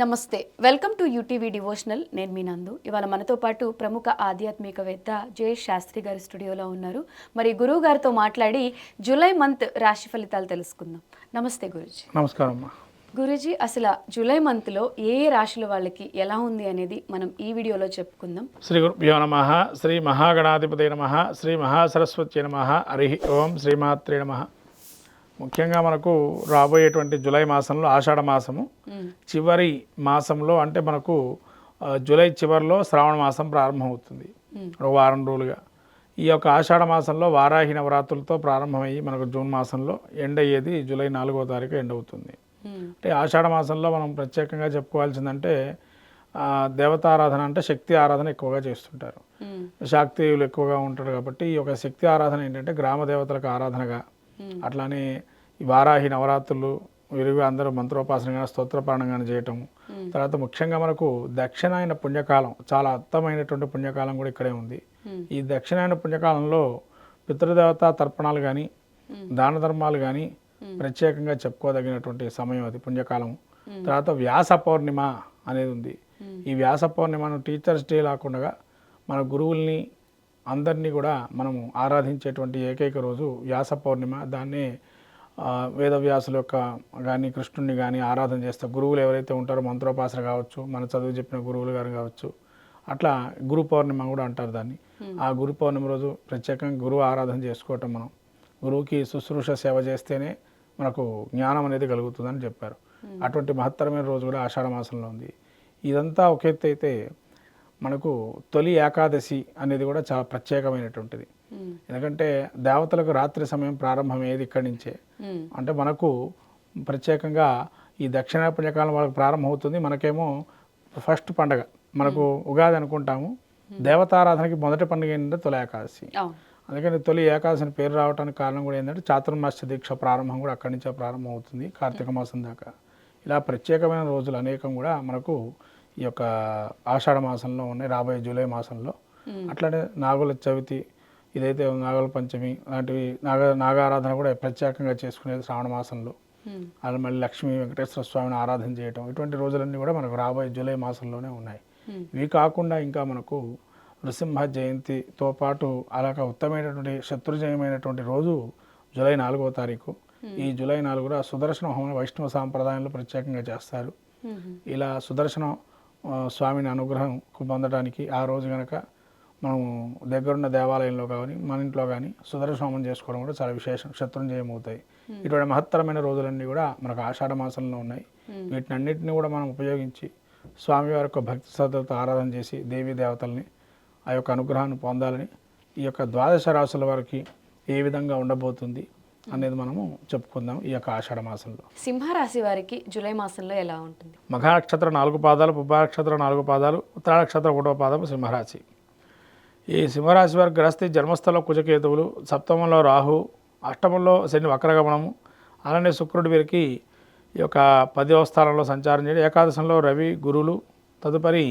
నమస్తే, welcome to UTV devotional. నేను మీ నందు. ఇవాళ మనతో పాటు ప్రముఖ ఆధ్యాత్మికవేత్త జయేష్ శాస్త్రి గారి స్టూడియోలో ఉన్నారు. మరి గురువు గారితో మాట్లాడి జూలై మంత్ రాశి ఫలితాలు తెలుసుకుందాం. నమస్తే గురుజీ. నమస్కారం అమ్మా. గురుజీ, అసలు జూలై మంత్లో ఏ రాశుల వాళ్ళకి ఎలా ఉంది అనేది మనం ఈ వీడియోలో చెప్పుకుందాం. శ్రీ గురుభ్యో నమః. శ్రీ మహాగణాధిపతే నమః. శ్రీ మహాసరస్వతి నమః. హరి ఓం శ్రీమాత్రే నమః. ముఖ్యంగా మనకు రాబోయేటువంటి జూలై మాసంలో ఆషాఢ మాసము చివరి మాసంలో, అంటే మనకు జూలై చివరిలో శ్రావణ మాసం ప్రారంభమవుతుంది ఒక వారం రోజులుగా. ఈ యొక్క ఆషాఢ మాసంలో వారాహి నవరాత్రులతో ప్రారంభమయ్యి మనకు జూన్ మాసంలో ఎండ్ అయ్యేది జూలై 4వ తారీఖు ఎండ్ అవుతుంది. అంటే ఆషాఢ మాసంలో మనం ప్రత్యేకంగా చెప్పుకోవాల్సిందంటే దేవతారాధన, అంటే శక్తి ఆరాధన ఎక్కువగా చేస్తుంటారు. శాక్తేయులు ఎక్కువగా ఉంటారు కాబట్టి ఈ యొక్క శక్తి ఆరాధన ఏంటంటే గ్రామ దేవతలకు ఆరాధనగా, అట్లానే ఈ వారాహి నవరాత్రులు విరిగా అందరూ మంత్రోపాసనగా స్తోత్రపారణంగా చేయటం. తర్వాత ముఖ్యంగా మనకు దక్షిణాయన పుణ్యకాలం, చాలా అర్థమైనటువంటి పుణ్యకాలం కూడా ఇక్కడే ఉంది. ఈ దక్షిణాయన పుణ్యకాలంలో పితృదేవత తర్పణాలు కానీ దాన ధర్మాలు కానీ ప్రత్యేకంగా చెప్పుకోదగినటువంటి సమయం అది, పుణ్యకాలం. తర్వాత వ్యాస పౌర్ణిమ అనేది ఉంది. ఈ వ్యాస పౌర్ణిమను టీచర్స్ డే లాకుండా మన గురువుల్ని అందరినీ కూడా మనము ఆరాధించేటువంటి ఏకైక రోజు వ్యాస పౌర్ణిమ. దాన్నే వేదవ్యాసుల యొక్క కానీ కృష్ణుడిని కానీ ఆరాధన చేస్తారు. గురువులు ఎవరైతే ఉంటారో మంత్రోపాసన కావచ్చు, మన చదువు చెప్పిన గురువులు గారు కావచ్చు, అట్లా గురు పౌర్ణిమ కూడా అంటారు దాన్ని. ఆ గురు పౌర్ణిమ రోజు ప్రత్యేకంగా గురువు ఆరాధన చేసుకోవటం, మనం గురువుకి శుశ్రూష సేవ చేస్తేనే మనకు జ్ఞానం అనేది కలుగుతుందని చెప్పారు. అటువంటి మహత్తరమైన రోజు కూడా ఆషాఢ మాసంలో ఉంది. ఇదంతా ఒక ఎత్తు అయితే మనకు తొలి ఏకాదశి అనేది కూడా చాలా ప్రత్యేకమైనటువంటిది. ఎందుకంటే దేవతలకు రాత్రి సమయం ప్రారంభమయ్యేది ఇక్కడి నుంచే. అంటే మనకు ప్రత్యేకంగా ఈ దక్షిణ పుణ్యకాలం వాళ్ళకి ప్రారంభమవుతుంది. మనకేమో ఫస్ట్ పండగ మనకు ఉగాది అనుకుంటాము. దేవతారాధనకి మొదటి పండుగ ఏంటంటే తొలి ఏకాదశి. అందుకని తొలి ఏకాదశి అని పేరు రావడానికి కారణం కూడా ఏంటంటే చాతుర్మాస్య దీక్ష ప్రారంభం కూడా అక్కడి నుంచే ప్రారంభం అవుతుంది, కార్తీక మాసం దాకా. ఇలా ప్రత్యేకమైన రోజులు అనేకం కూడా మనకు ఈ యొక్క ఆషాఢ మాసంలో ఉన్నాయి, రాబోయే జూలై మాసంలో. అట్లనే నాగుల చవితి, ఇదైతే నాగుల పంచమి లాంటివి, నాగారాధన కూడా ప్రత్యేకంగా చేసుకునేది శ్రావణ మాసంలో. అలా మళ్ళీ లక్ష్మీ వెంకటేశ్వర స్వామిని ఆరాధన చేయటం, ఇటువంటి రోజులన్నీ కూడా మనకు రాబోయే జూలై మాసంలోనే ఉన్నాయి. ఇవి కాకుండా ఇంకా మనకు నృసింహ జయంతితో పాటు అలాగ ఉత్తమమైనటువంటి శత్రుజయమైనటువంటి రోజు జూలై 4వ తారీఖు. ఈ జూలై 4 కూడా సుదర్శన హోమం వైష్ణవ సాంప్రదాయంలో ప్రత్యేకంగా చేస్తారు. ఇలా సుదర్శన స్వామిని అనుగ్రహం పొందడానికి ఆ రోజు కనుక మనం దగ్గరున్న దేవాలయంలో కానీ మన ఇంట్లో కానీ సుదర్శన హోమం చేసుకోవడం కూడా చాలా విశేషం, శత్రుంజయం అవుతాయి. ఇటువంటి మహత్తరమైన రోజులన్నీ కూడా మనకు ఆషాఢ మాసంలో ఉన్నాయి. వీటినన్నింటినీ కూడా మనం ఉపయోగించి స్వామివారి యొక్క భక్తి శ్రద్ధలతో ఆరాధన చేసి దేవీ దేవతల్ని ఆ యొక్క అనుగ్రహాన్ని పొందాలని, ఈ యొక్క ద్వాదశ రాశుల వారికి ఏ విధంగా ఉండబోతుంది అనేది మనము చెప్పుకుందాం ఈ యొక్క ఆషాఢ మాసంలో. సింహరాశి వారికి జూలై మాసంలో ఎలా ఉంటుంది? మఘ నక్షత్రం 4 పాదాలు, పుబ్బ నక్షత్రం 4 పాదాలు, ఉత్తర నక్షత్రం 1వ పాదం సింహరాశి. ఈ సింహరాశి వారికి గ్రస్తి జన్మస్థలంలో కుజకేతువులు, సప్తమంలో రాహు, అష్టమంలో శని వక్రగమనము, అలానే శుక్రుడి వీరికి ఈ యొక్క 10వ స్థానంలో సంచారం చేయడం, ఏకాదశంలో రవి గురువులు, తదుపరి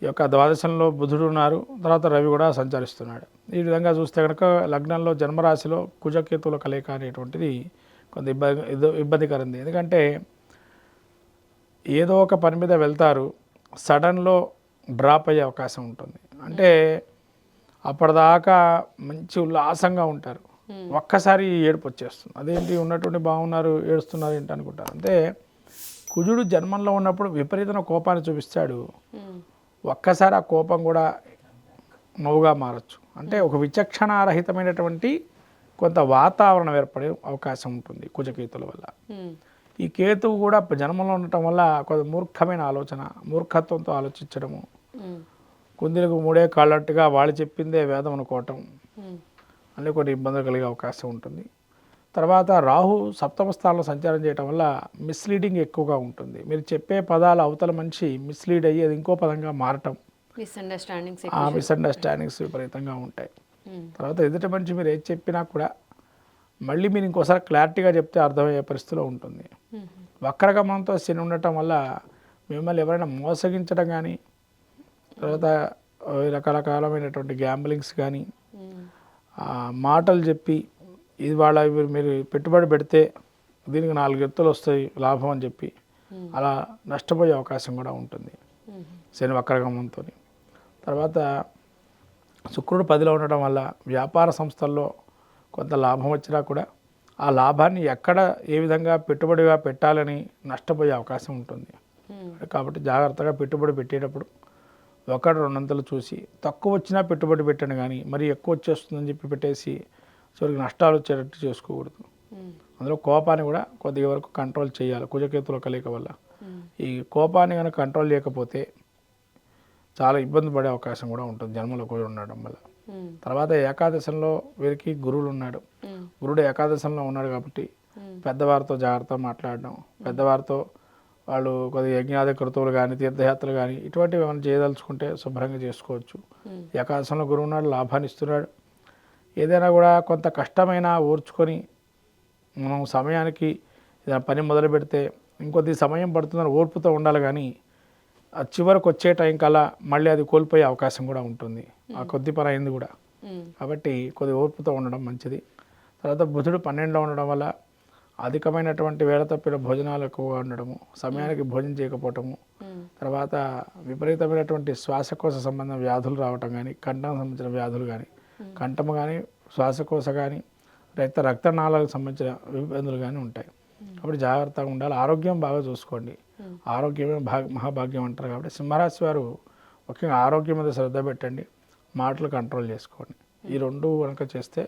ఈ యొక్క ద్వాదశంలో బుధుడు ఉన్నారు, తర్వాత రవి కూడా సంచరిస్తున్నాడు. ఈ విధంగా చూస్తే కనుక లగ్నంలో జన్మరాశిలో కుజకేతువుల కలయిక అనేటువంటిది కొంత ఇబ్బందికరంది. ఎందుకంటే ఏదో ఒక పని మీద వెళ్తారు, సడన్లో డ్రాప్ అయ్యే అవకాశం ఉంటుంది. అంటే అప్పటిదాకా మంచి ఉల్లాసంగా ఉంటారు, ఒక్కసారి ఏడుపు వచ్చేస్తుంది. అదేంటి ఉన్నటువంటి బాగున్నారు ఏడుస్తున్నారు ఏంటి అనుకుంటారు. అంటే కుజుడు జన్మంలో ఉన్నప్పుడు విపరీతమైన కోపాన్ని చూపిస్తాడు, ఒక్కసారి ఆ కోపం కూడా నవ్వుగా మారచ్చు. అంటే ఒక విచక్షణారహితమైనటువంటి కొంత వాతావరణం ఏర్పడే అవకాశం ఉంటుంది కుజకేతుల వల్ల. ఈ కేతువు కూడా జన్మంలో ఉండటం వల్ల కొంత మూర్ఖమైన ఆలోచన, మూర్ఖత్వంతో ఆలోచించడము, కుందేలకు మూడే కాళ్ళట్టుగా వాళ్ళు చెప్పిందే వేదం అనుకోవటం అన్నీ కొన్ని ఇబ్బందులు కలిగే అవకాశం ఉంటుంది. తర్వాత రాహు సప్తమ స్థానంలో సంచారం చేయడం వల్ల మిస్లీడింగ్ ఎక్కువగా ఉంటుంది. మీరు చెప్పే పదాలు అవతల మనిషి మిస్లీడ్ అయ్యి అది ఇంకో పదంగా మారటం, మిస్అండర్స్టాండింగ్స్ విపరీతంగా ఉంటాయి. తర్వాత ఎదుటి మనిషి మీరు ఏది చెప్పినా కూడా మళ్ళీ మీరు ఇంకోసారి క్లారిటీగా చెప్తే అర్థమయ్యే పరిస్థితిలో ఉంటుంది. వక్రగమనంతో శని ఉండటం వల్ల మిమ్మల్ని ఎవరైనా మోసగించడం కానీ, తర్వాత రకరకాలమైనటువంటి గ్యాంబ్లింగ్స్ కానీ, మాటలు చెప్పి ఇది వాళ్ళ మీరు పెట్టుబడి పెడితే దీనికి 4 ఎత్తులు వస్తాయి లాభం అని చెప్పి అలా నష్టపోయే అవకాశం కూడా ఉంటుంది శని వక్రగమనంతో. తర్వాత శుక్రుడు 10లో ఉండడం వల్ల వ్యాపార సంస్థల్లో కొంత లాభం వచ్చినా కూడా ఆ లాభాన్ని ఎక్కడ ఏ విధంగా పెట్టుబడిగా పెట్టాలని నష్టపోయే అవకాశం ఉంటుంది. కాబట్టి జాగ్రత్తగా పెట్టుబడి పెట్టేటప్పుడు ఒకటి రెండంతలు చూసి తక్కువ వచ్చినా పెట్టుబడి పెట్టండి, కానీ మరి ఎక్కువ వచ్చేస్తుందని చెప్పి పెట్టేసి చివరికి నష్టాలు వచ్చేటట్టు చేసుకోకూడదు. అందులో కోపాన్ని కూడా కొద్దిగా వరకు కంట్రోల్ చేయాలి. కుజకేతుల కలయిక వల్ల ఈ కోపాన్ని కనుక కంట్రోల్ చేయకపోతే చాలా ఇబ్బంది పడే అవకాశం కూడా ఉంటుంది జన్మలో కూడా ఉండడం వల్ల. తర్వాత ఏకాదశంలో వీరికి గురువులు ఉన్నాడు. గురుడు ఏకాదశంలో ఉన్నాడు కాబట్టి పెద్దవారితో జాగ్రత్తగా మాట్లాడడం, పెద్దవారితో వాళ్ళు కొద్దిగా యజ్ఞాది కృతువులు కానీ తీర్థయాత్రలు కానీ ఇటువంటివి ఏమైనా చేయదలుచుకుంటే శుభ్రంగా చేసుకోవచ్చు. ఏకాదశంలో గురువు ఉన్నాడు, లాభాన్ని ఇస్తున్నాడు. ఏదైనా కూడా కొంత కష్టమైనా ఓర్చుకొని మనం సమయానికి ఏదైనా పని మొదలు పెడితే ఇంకొద్ది సమయం పడుతుందని ఓర్పుతో ఉండాలి, కానీ ఆ చివరికి వచ్చే టైం కల్లా మళ్ళీ అది కోల్పోయే అవకాశం కూడా ఉంటుంది. ఆ కొద్ది పని అయింది కూడా. కాబట్టి కొద్ది ఓర్పుతో ఉండడం మంచిది. తర్వాత బుధుడు 12లో ఉండడం వల్ల అధికమైనటువంటి వేళ తప్పిన భోజనాలు ఎక్కువగా ఉండడము, సమయానికి భోజనం చేయకపోవటము, తర్వాత విపరీతమైనటువంటి శ్వాసకోశ సంబంధ వ్యాధులు రావటం కానీ, కంఠం సంబంధించిన వ్యాధులు కానీ, కంఠము కానీ శ్వాసకోశ కానీ రక్తనాళాలకు సంబంధించిన ఇబ్బందులు కానీ ఉంటాయి. కాబట్టి జాగ్రత్తగా ఉండాలి. ఆరోగ్యం బాగా చూసుకోండి. ఆరోగ్యమే మహాభాగ్యం అంటారు. కాబట్టి సింహరాశి వారు ముఖ్యంగా ఆరోగ్యం మీద శ్రద్ధ పెట్టండి, మాటలు కంట్రోల్ చేసుకోండి. ఈ రెండు కనుక చేస్తే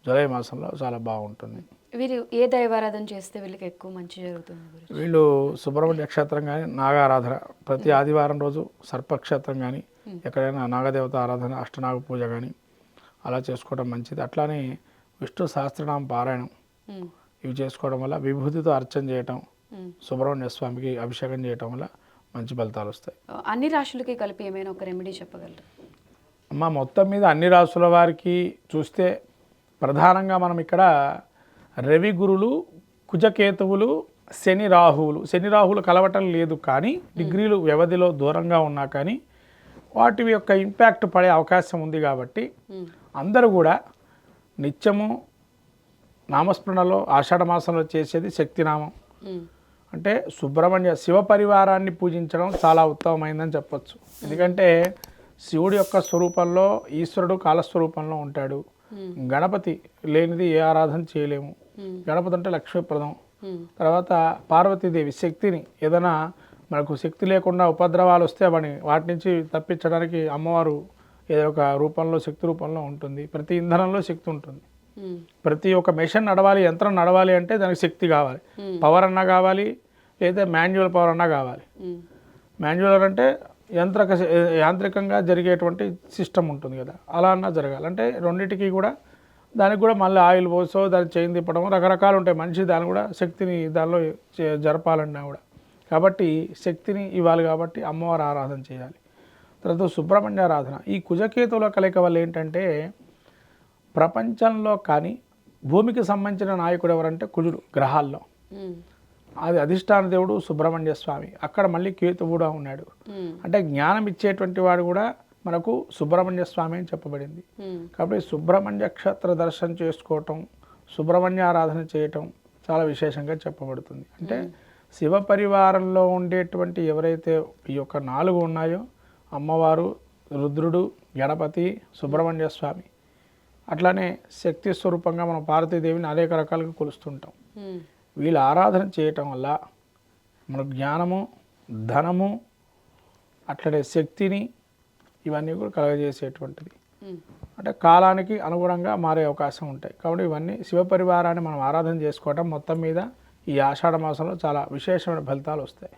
జూలై మాసంలో చాలా బాగుంటుంది. వీరు ఏ దైవారాధన చేస్తే వీళ్ళకి ఎక్కువ మంచి జరుగుతుంది? వీళ్ళు సుబ్రహ్మణ్య క్షేత్రం కానీ నాగారాధన, ప్రతి ఆదివారం రోజు సర్పక్షేత్రం కానీ ఎక్కడైనా నాగదేవత ఆరాధన, అష్టనాగ పూజ కానీ అలా చేసుకోవడం మంచిది. అట్లానే విష్ణు సహస్రనామ పారాయణం ఇవి చేసుకోవడం వల్ల, విభూతితో అర్చన చేయటం, సుబ్రహ్మణ్య స్వామికి అభిషేకం చేయటం వల్ల మంచి ఫలితాలు వస్తాయి. అన్ని రాశులకి కలిపి ఏమైనా ఒక రెమెడీ చెప్పగలరు? అమ్మ మొత్తం మీద అన్ని రాశుల వారికి చూస్తే ప్రధానంగా మనం ఇక్కడ రవి గురులు, కుజకేతువులు, శని రాహువులు కలవటం లేదు, కానీ డిగ్రీలు వ్యవధిలో దూరంగా ఉన్నా కానీ వాటి యొక్క ఇంపాక్ట్ పడే అవకాశం ఉంది. కాబట్టి అందరూ కూడా నిత్యము నామస్మరణలో ఆషాఢ మాసంలో చేసేది శక్తినామం. అంటే సుబ్రహ్మణ్య శివ పరివారాన్ని పూజించడం చాలా ఉత్తమమైందని చెప్పచ్చు. ఎందుకంటే శివుడి యొక్క స్వరూపంలో ఈశ్వరుడు కాలస్వరూపంలో ఉంటాడు. గణపతి లేనిది ఏ ఆరాధన చేయలేము. గణపతి అంటే లక్ష్మీప్రదం. తర్వాత పార్వతీదేవి శక్తిని, ఏదైనా మనకు శక్తి లేకుండా ఉపద్రవాలు వస్తే వాటి నుంచి తప్పించడానికి అమ్మవారు ఏదో ఒక రూపంలో, శక్తి రూపంలో ఉంటుంది. ప్రతి ఇంధనంలో శక్తి ఉంటుంది. ప్రతి ఒక్క మెషిన్ నడవాలి, యంత్రం నడవాలి అంటే దానికి శక్తి కావాలి. పవర్ అన్నా కావాలి, లేదా మాన్యువల్ పవర్ అన్నా కావాలి. మాన్యువల్ అంటే యాంత్రికంగా జరిగేటువంటి సిస్టమ్ ఉంటుంది కదా, అలా అన్నా జరగాలి. అంటే రెండింటికి కూడా దానికి కూడా మళ్ళీ ఆయిల్ పోసో దాన్ని చేయి తిప్పడం రకరకాలు ఉంటాయి. మనిషి దాన్ని కూడా శక్తిని దానిలో జరపాలన్నా కూడా. కాబట్టి శక్తిని ఇవ్వాలి కాబట్టి అమ్మవారి ఆరాధన చేయాలి. తర్వాత సుబ్రహ్మణ్య ఆరాధన. ఈ కుజకేతువుల కలయిక వల్ల ఏంటంటే ప్రపంచంలో కానీ భూమికి సంబంధించిన నాయకుడు ఎవరంటే కుజుడు. గ్రహాల్లో అది అధిష్టాన దేవుడు సుబ్రహ్మణ్య స్వామి. అక్కడ మళ్ళీ కేతు కూడా ఉన్నాడు. అంటే జ్ఞానం ఇచ్చేటువంటి వాడు కూడా మనకు సుబ్రహ్మణ్య స్వామి అని చెప్పబడింది. కాబట్టి సుబ్రహ్మణ్య క్షేత్ర దర్శనం చేసుకోవటం, సుబ్రహ్మణ్య ఆరాధన చేయటం చాలా విశేషంగా చెప్పబడుతుంది. అంటే శివ పరివారంలో ఉండేటువంటి ఎవరైతే ఈ యొక్క 4 ఉన్నాయో, అమ్మవారు, రుద్రుడు, గణపతి, సుబ్రహ్మణ్య స్వామి, అట్లానే శక్తి స్వరూపంగా మనం పార్వతీదేవిని అనేక రకాలుగా కొలుస్తుంటాం. వీళ్ళ ఆరాధన చేయటం వల్ల మన జ్ఞానము, ధనము, అట్లనే శక్తిని ఇవన్నీ కూడా కలగజేసేటువంటిది. అంటే కాలానికి అనుగుణంగా మారే అవకాశం ఉంటాయి. కాబట్టి ఇవన్నీ శివపరివారాన్ని మనం ఆరాధన చేసుకోవటం మొత్తం మీద ఈ ఆషాఢ మాసంలో చాలా విశేషమైన ఫలితాలు వస్తాయి.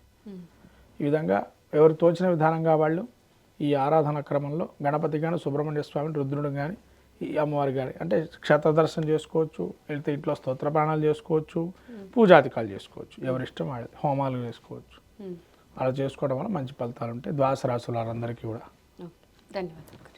ఈ విధంగా ఎవరు తోచిన విధానంగా వాళ్ళు ఈ ఆరాధన క్రమంలో గణపతి కానీ, సుబ్రహ్మణ్య స్వామిని, రుద్రుడు కానీ, ఈ అమ్మవారి కానీ అంటే క్షేత్ర దర్శనం చేసుకోవచ్చు, వెళ్తే ఇంట్లో స్తోత్ర ప్రాణాలు చేసుకోవచ్చు, పూజాధికాలు చేసుకోవచ్చు, ఎవరిష్టం వాళ్ళది, హోమాలు చేసుకోవచ్చు. అలా చేసుకోవడం వల్ల మంచి ఫలితాలు ఉంటాయి. ద్వాదశ రాశుల వారందరికీ కూడా. ధన్యవాదాలు.